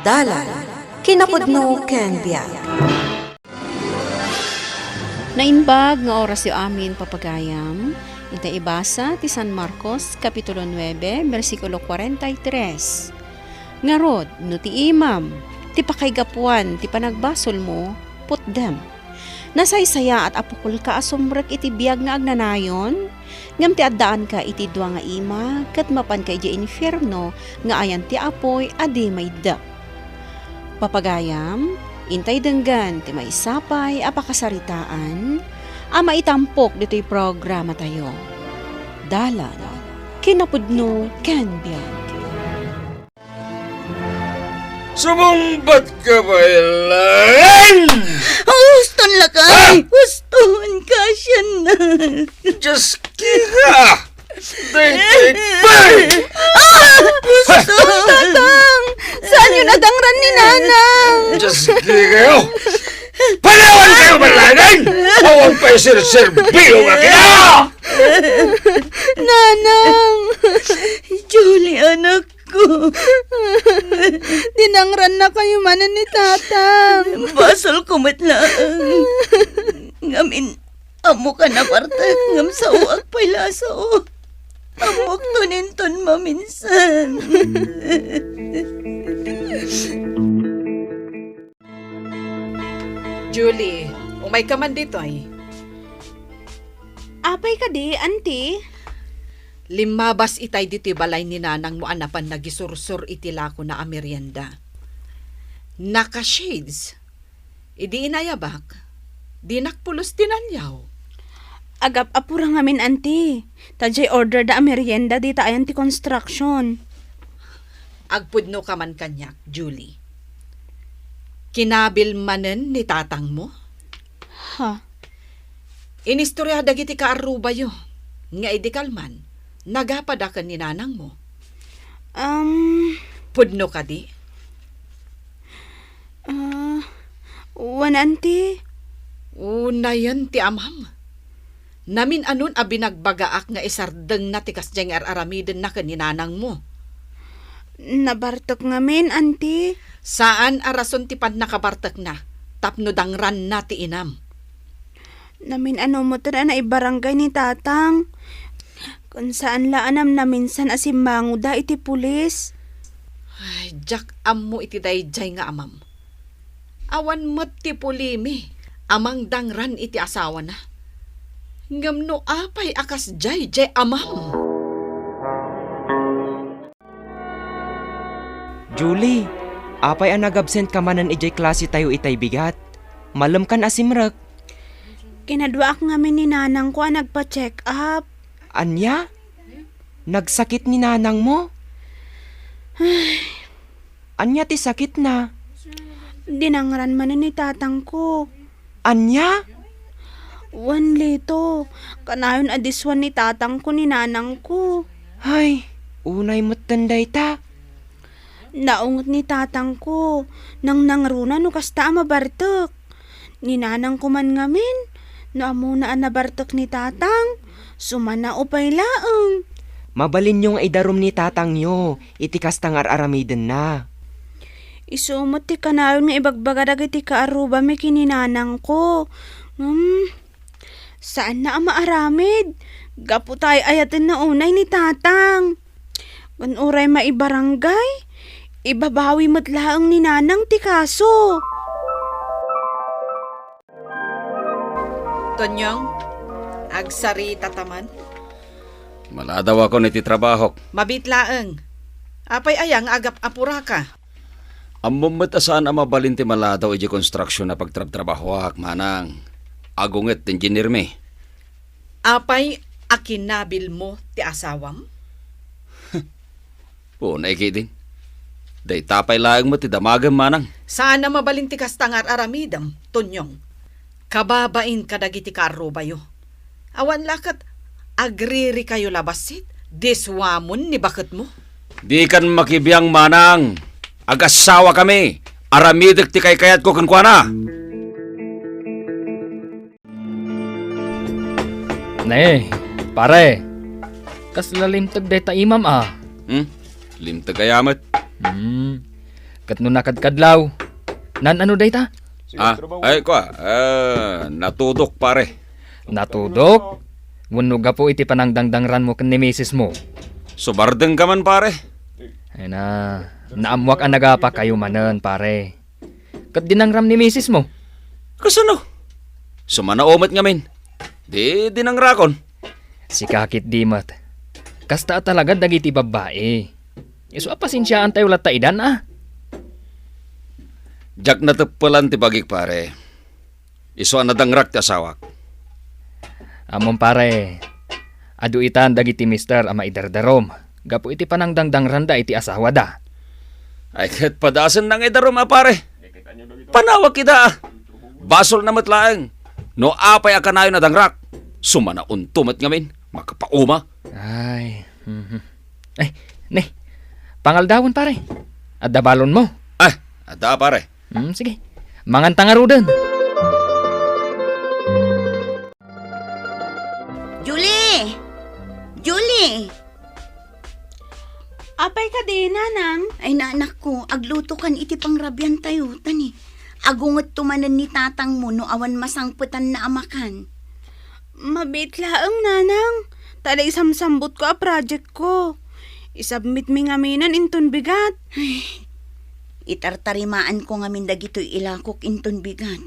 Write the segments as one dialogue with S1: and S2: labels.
S1: Dalan, kinapudno ken biag.
S2: Nainbag nga oras yu amin papagayam, ita ibasa ti San Marcos, Kapitulo 9, versikulo 43. Ngarod, no ti imam, ti pakaigapuan, ti panagbasol mo, putdem. Nasaysaya at apukul ka asumrek iti biyag nga agnanayon, ngam ti addaan ka iti dua nga ima, kat mapan ka iti infierno, nga ayan ti apoy adi may dak. Papagayam, intay denggan ti maisapay apakasaritaan, ama itampok dito'y programa tayo. Dalan, kinapudno ken biag.
S3: Sumumbat ka ba, Elaine?
S4: Huston la ka! Huston ka siya na!
S3: Diyos kira! Day-day-bay!
S4: Huston! Tatang! Saan yun adangran ni Nanang?
S3: Diyos kira kayo! Palawan kayo, Elaine! Huwag pa isir-serbiyo nga kaya!
S4: Nanang! Julie, anak ko.
S2: Dinangran na kayo manan ni Tatang.
S4: Basol kumatlaan. Ngamin, amo ka na parta. Ngam sa uak pa'y lasa o. Amok tuninton maminsan.
S5: Julie, umay ka man dito ay.
S2: Apay ka di, auntie?
S5: Limabas itay dito balay ni nanang mo anapan nagisursur itilako na amerienda. Naka-shades. Idi inayabak. Di nakpulos tinalyaw.
S2: Agap apura ngamin, auntie. Tajay order da merienda di ayan ti construction.
S5: Agpudno ka man kanyak, Julie. Kinabil manen ni tatang mo?
S2: Ha?
S5: Inistorya dagiti ka aruba yo. Nga idikal man. Nagapadakan ni nanang mo. Pudno ka di?
S2: Wan, auntie.
S5: Una yan ti amam. Namin anon a binagbagaak nga isardeng na tikas diyang aramiden na kaninanang mo.
S2: Nabartok ngamin, auntie.
S5: Saan arason ti pan nakabartak na? Tapno dangran na ti inam.
S2: Namin ano mo na ibarangay ni Tatang. Kung saan laanam na minsan asimango da iti pulis.
S5: Ay, jak ammo iti dayjay nga amam. Awan mo't ti pulimi. Amang dangran iti asawa na. Ngamno apay akas jay amam.
S6: Julie, apay ang nag-absent ka manan ijay klase tayo itay bigat. Malam kan asimrek.
S2: Kinadwa ak ngamin ni nanang ko ang nagpa-check up.
S6: Anya? Nagsakit ni nanang mo? Anya ti sakit na?
S2: Dinangran man ni Tatang ko.
S6: Anya?
S2: Wan lito. Kanayon adiswan ni Tatang ko ni nanang ko.
S6: Ay, unay mo't tanday ta.
S2: Naungot ni Tatang ko. Nang nangruna no kasta mabartok. Ni nanang ko man ngamin. No amo na nabartok ni Tatang. Sumana upay laeng.
S6: Mabalin yung idarom ni tatang nyo. Itikas tangar aramiden na.
S2: Isumot ti kanayon nga ibagbagadag iti kaaruba may kininanang ko. Saan na ang maaramid? Gapu tayo ayatin na unay ni Tatang. Kung uray maibarangay, ibabawi mo't laang ni nanang ti kaso.
S5: Tonyong, agsarita taman.
S3: Maladaw ako niti trabaho.
S5: Mabitlaeng. Apay ayang agap apura ka.
S3: Amom matasaan ang mabalin ti maladaw iji construction na pagtrabaho ak manang. Agunget engineer me.
S5: Apay akinabil mo ti asawam?
S3: Punay kitin. Day tapay laang mo ti damagam manang.
S5: Saan na mabalin ti kastangar aramidam, Tonyong? Kababain kadagiti karubayo. Awan lakat, agriri kayo labasit. Diswamon ni bakit mo?
S3: Di kan makibiyang manang. Agasawa kami. Aramidik ti kayat ko kunkwana.
S7: Ne, pare. Kas lalimtag day ta imam ah.
S3: Limtag kayamat.
S7: Kat no nakadkadlaw. Nan ano day ta?
S3: Natudok pare.
S7: Natudok? Wano ga po iti panangdangdangran mo kan ni misis mo.
S3: Subardeng ka man pare.
S7: Ay na, naamwak ang nagapa kayo manan pare. Kat dinangram ni misis mo.
S3: Kasano? Sumanaomat ngamin. Di dinangrakon.
S7: Si kakit dimat. Kasta talaga dagiti babae. Iso apasinsyaan tayo lataidan
S3: Jak natepelan ti bagik pare. Iso nadangrak ti asawak.
S7: Amon pare. Adu itan dagiti mister ama idardarom. Gapo iti panangdangdang da iti asawa da.
S3: Ay kat padasan nang idarom pare. Panawag kita. Basol na matlaeng. No apay akanayo na dangrak. Sumana untumat ngamin. Makapauma.
S7: Ay. Ay, ne. Pangaldawon pare. Adda balon mo.
S3: Ada pare.
S7: Sige. Mangantang arudan.
S4: Julie! Julie!
S1: Apay ka din, nanang.
S4: Ay naanak ko, agluto kan iti pangrabyan tayo, tani. Agungot tumanan ni tatang mo no awan masangputan na amakan.
S1: Mabit laang, nanang. Tada isamsambot ko a project ko. Isubmit mi ngaminan inton bigat.
S4: Itartarimaan ko ngamin dagito'y ilakok inton bigat.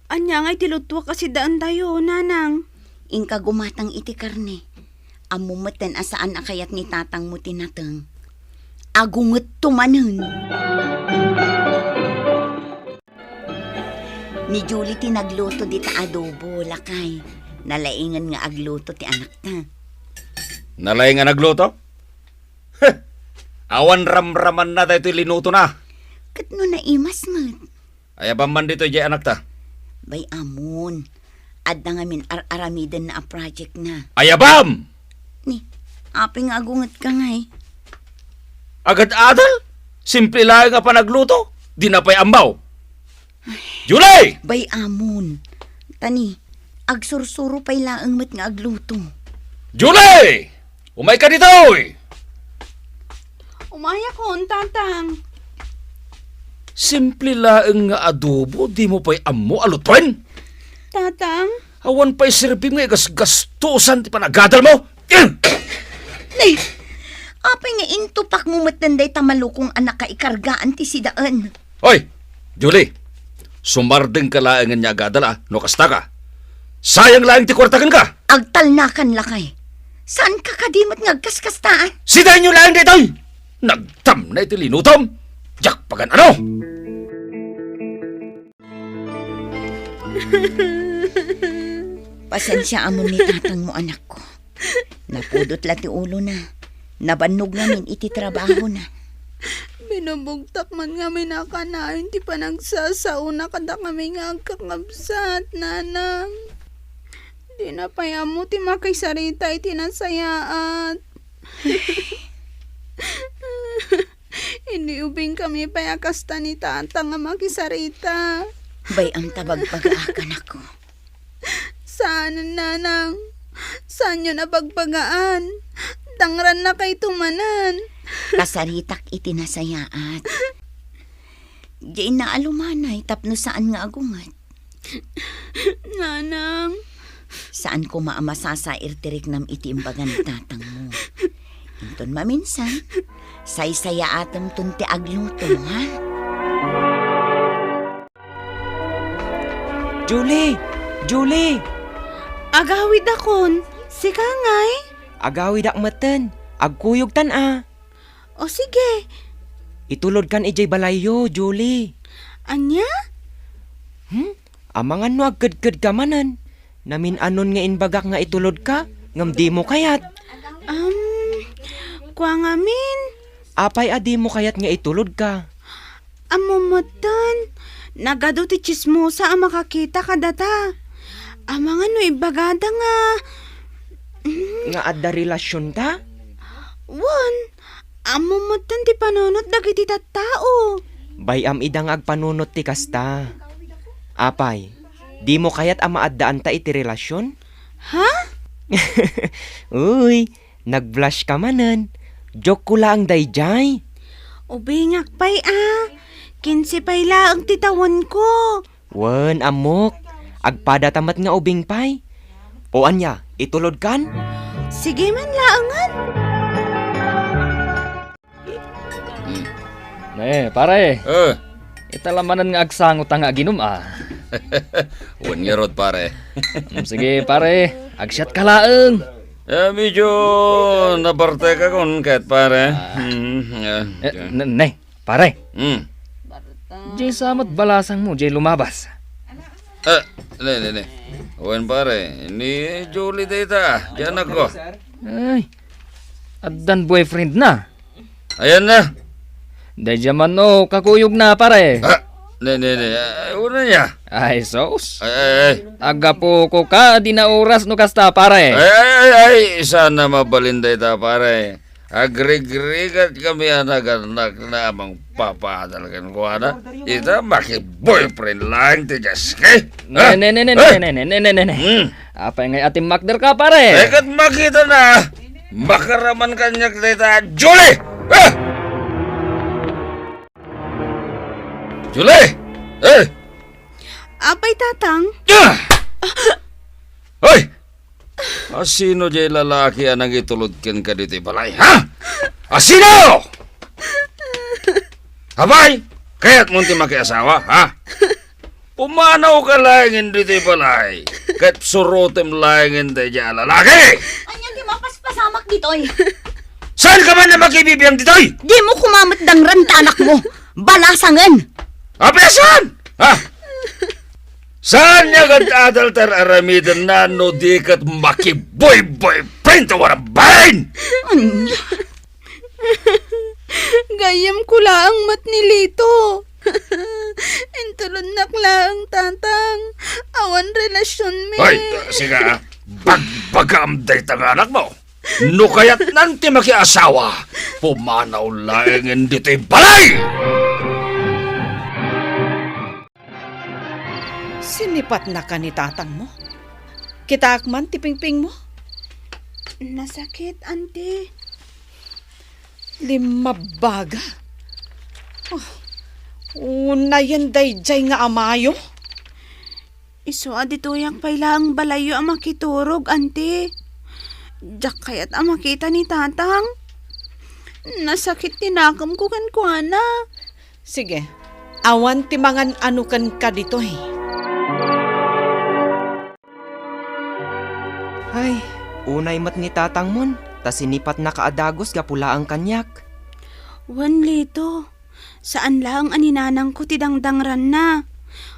S1: Anya ngay tilutwa kasi daan tayo, nanang.
S4: Ingka gumatang iti karne. Amumatan asaan akayat ni tatang mo tinatang. Agungot tumanan. Ni Julie tinagluto di ta adobo, lakay. Nalaingan nga agluto ti anak ta.
S3: Nalay nga nagluto? Awan ramraman na tayo ito'y linuto na.
S4: Kat no naimas mat.
S3: Ayabang man dito jay anak ta.
S4: Bay amon. Adda ngamin aramidan na a project na.
S3: Ayabam!
S4: Ni, aping agungot ka ngay.
S3: Agad adal? Simple lang nga pa nagluto. Di na pa'y ambaw. Julie!
S4: Bay amon. Tani, agsursuro pa'y laang mat nga agluto.
S3: Julie! Umay ka dito!
S1: Umaya ko, tatang.
S3: Simple lang nga adobo. Di mo pa'y ammo alutwen.
S1: Tatang?
S3: Awan pa'y sirbing nga gastusan ti panagadal mo.
S4: Nay, apay nga intupak mo matanday tamalukong anak ka ikargaan ti sidaan.
S3: Hoy, Julie. Sumardeng ka lang nga agadal no kasta ka. Sayang lang ti kwartakan ka.
S4: Agtalnakan lakay. Saan ka kadimot nga agkaskastaan?
S3: Sidahin nyo lang dito. Nagtam na iti linutom. Jak pagan ano?
S4: Pasensya amon ni tatang mo anak ko. Napudot lati ulo na. Nabanog namin iti trabaho na.
S1: Binubugtak man nga may nakanayon, ti pa nagsasauna kada kami nga agkakabsat, nanang. Di na payamo ti makaysarita iti nasayaat. Hindi ubing kami payakasta ni tata nga makisarita.
S4: Bay ang tabagpagaakan ako.
S1: Saan, nanang? Saan yun napagpagaan? Dangran na kay tumanan.
S4: Kasaritak iti nasayaat. Diyan na alumanay tapno saan nga agungat.
S1: Nanang.
S4: Saan ko maamasasair tirik nam iti imbagan ni tatang mo. Inton maminsan, saysaya atam tunti agluto, ha?
S6: Julie! Julie!
S1: Agawid akon. Si Kangay.
S6: Agawid akmeten. Agkuyog tan
S1: O sige.
S6: Itulod kan ijay balayo, Julie.
S1: Anya?
S6: Amangan no agkad-kad ka manan. Namin anon nga inbagak nga itulod ka. Ngam di mo kayat.
S1: Kwa ngamin.
S6: Apay adi mo kayat nga itulod ka.
S1: Amumatan. Nagado ti chismosa ang makakita ka data. Amangan no ibagada nga.
S6: Nga adda relasyon ta?
S1: Wan. Amumatan ti panunot dagiti tattao.
S6: Bayam idang agpanunot ti kasta. Apay, di mo kayat amaaddaan ta iti relasyon?
S1: Ha?
S6: Uy, nag-blush ka manan. Joke ko lang dayjay.
S1: Ubingak pay Kinsi pay laang titawan ko.
S6: Wen, amok. Agpada tamat nga ubing pay. O anya, itulod kan?
S1: Sige man laangan.
S7: Pare.
S3: Italaman
S7: Italamanan nga agsangot nga ginum
S3: wan nga rod pare.
S7: Sige pare, agsyat ka laeng.
S3: Medyo naparte ka kon kahit pare.
S7: Pare.
S3: Hmm.
S7: Jay samat balasang mo, Jay lumabas.
S3: Ne. Wan pare, ni Julie data. Diyan ako.
S7: Ay, addan boyfriend na.
S3: Ayan na.
S7: Day jaman no, kakuyog na pare.
S3: Ne. Una niya.
S7: Ay, sos.
S3: Ay.
S7: Aga po ko ka, di na oras no kasta pare.
S3: Ay, sana mabalinday ta pare. Agrig-rigat kami anak-anak na amang papadalagan ko ana. Ita maki-boyfriend lang ti Jaske.
S7: Apa ngay ating makder ka pare?
S3: Ekat makita na. Makaraman kanyak dita Julie. Julie!
S1: Apay tatang?
S3: Hoy! Asino jay lalaki anang itulodkin ka dito balay, ha? Asino? Abay, kaya't munti makiasawa, ha? Pumanaw ka langin dito balay. Kahit surutem langin tayo dyan lalaki.
S4: Anya di mapaspasamak ditoy.
S3: Saan ka man na makibibiyang ditoy?
S4: Di mo kumamat dang ranta anak mo. Balasangan.
S3: Apesan! Ha? Saan niya adaltar aramidan na no di kat makiboy-boy prento warang bain?
S1: Gayam ko laang mat ni Lito. Intulod nak laang tatang. Awan relasyon mi.
S3: Hoy, siga, bagbagam day tang anak mo. No kaya't nanti makiasawa, pumanaw laingin dito'y balay!
S5: Sinipat na ka ni tatang mo. Kitaakman ti pingping mo.
S1: Nasakit, ante.
S5: 5 baga. Una yan dayjay nga amayo.
S1: Iswa dito yung pailang balayo ang makiturog, ante. Diyak kaya't ang makita ni tatang. Nasakit tinakam ko kan kuana.
S5: Sige, awan ti mangan anukan ka dito
S6: Ay, unay mat ni tatang mon. Tas sinipat na kaadagos ga pula ang kanyak.
S1: Wan Lito, saan lang aninanang ko tidangdangran na.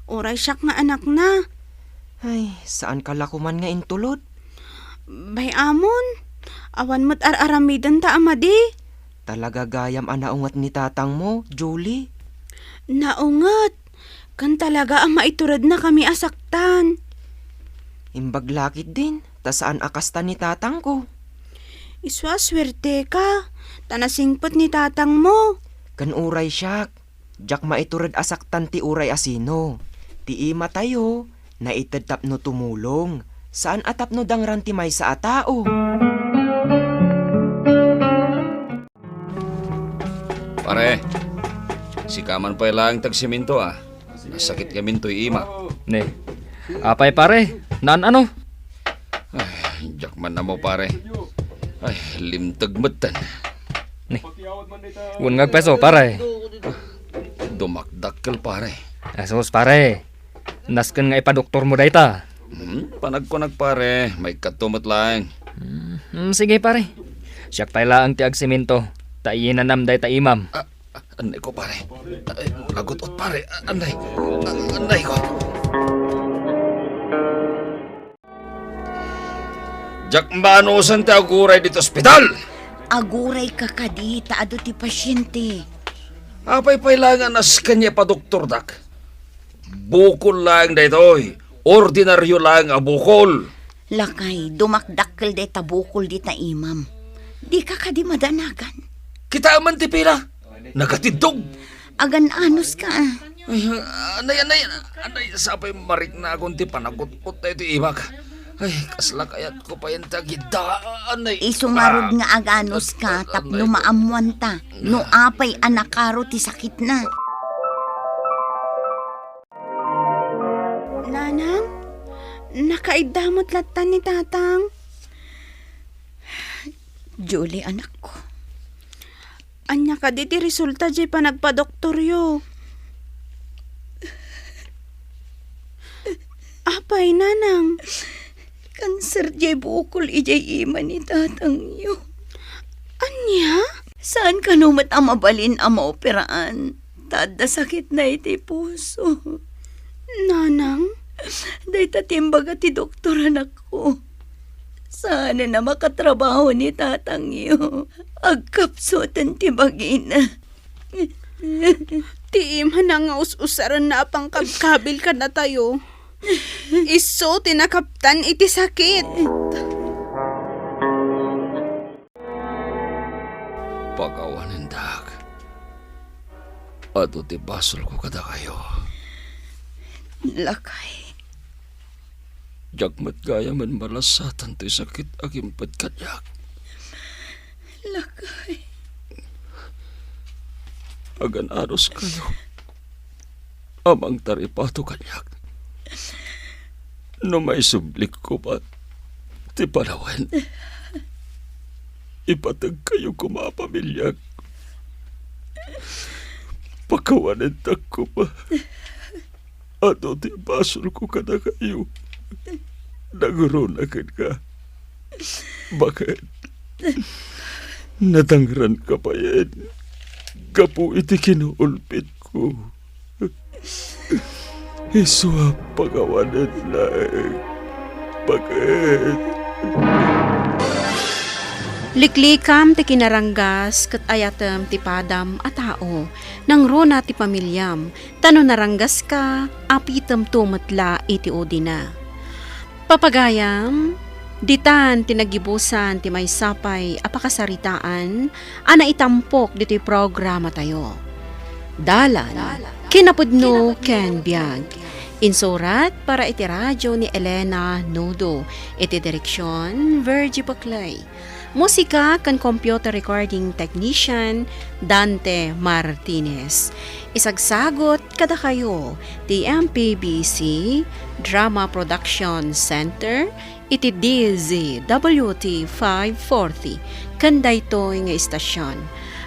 S1: Oray siyak nga anak na.
S6: Ay, saan kalakuman nga intulod?
S1: Bay amon, awan mo't aramidan ta amadi.
S6: Talaga gayam anaungat ni tatang mo, Julie.
S1: Naungat, kan talaga ang maiturad na kami asaktan.
S6: Imbaglakit din, tas saan akasta ni tatang ko?
S1: Iswa swerte ka, tanasingpot ni tatang mo.
S6: Kan uray siyak, jak maiturad asaktan ti uray asino. Ti ima tayo, naitadtap no tumulong. Saan atap no dangran ti may sa atao?
S3: Pare, si kaman pa lang tagsiminto Nasakit kami to'y ima.
S7: Ne, apay pare, naan ano?
S3: Ay, jakman na mo pare. Ay, limtag matan.
S7: Unngag peso pare.
S3: Dumakdakkel pare.
S7: Asos pare, nasken nga ipadoktor mo dayta.
S3: Panagkunag pare, may katumat lang.
S7: Sige pare, siyak pala ang tiag simento. Tainanam dayta imam.
S3: Anay ko pare. Agot-ot pare. Anay ko. Jak manusan ti aguray dito ospital.
S4: Aguray ka kadita ado ti pasyente.
S3: Apay pailangan as kanya pa doktor dak. Bukol lang daytoy. Ordinaryo lang a bukol.
S4: Lakay, dumakdakkel de tabukol di ta imam. Di ka kadi madanagan.
S3: Kita man ti pila. Nagatidog.
S4: Agan anos ka.
S3: Ay, anay, sapay marik na akong ti panagot-ot na ito ibak. Ay, kasla kayat ko pa yung tagidaan ay.
S4: Isungarod nga aganos ka tapno maamuan ta. No apay anakaro ti sakit na.
S1: Nanang, nakaidamot latan ni tatang.
S4: Julie, anak ko.
S1: Anya ka di ti resulta jay pa nagpadoktoryo. Apay, nanang.
S4: Kanser jay bukol ijay ima ni tatang yo.
S1: Anya?
S4: Saan ka numat ang mabalin ang maoperaan? Tada sakit na iti puso.
S1: Nanang?
S4: Day tatimbaga ti doktor anak ko. Sana na makatrabaho ni tatang iyo. Agkapsutan ti bagina.
S1: Ti ima na nga us-usaran na apang kabkabil ka na tayo. Iso tinakaptan iti sakit.
S3: Pagawanin dak. Ato ti basol ko kada kayo.
S4: Lakay.
S3: Jagmat gaya man malasatan ti sakit agimpad kanyak.
S4: Lakay.
S3: Agan aros kayo. Amang taripato kanyak. No may sublik ko pa ti panawan. Ipatag kayo kumapamilyak. Pakawanan tak ko pa. Ato ti basol ko kada kayo. Nagurunakan ka. Bakit? Natangran ka pa yan. Kapu iti kinuulpit ko. Iswa pagawanan lang. Bakit?
S2: Liklikam ti kinaranggas ket ayatem ti padam a tao nang rona ti pamilyam tano naranggas ka apitem tumetla iti udina. Papagayam ditan tinagibusan ti maysapay a pakasaritaan ana itampok dito'y programa tayo. Dalan kinapudno ken biag. Insurat para iti radyo ni Elena Nodo. Iti direksyon Virgie Baclay. Musika kan computer recording technician Dante Martinez. Isagsagot kada kayo ti MPBC Drama Production Center iti DZWT 540 kanday to nga istasyon.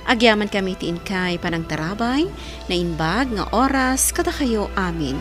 S2: Agyaman kami ti inkay panang tarabay na inbag nga oras kada kayo amin.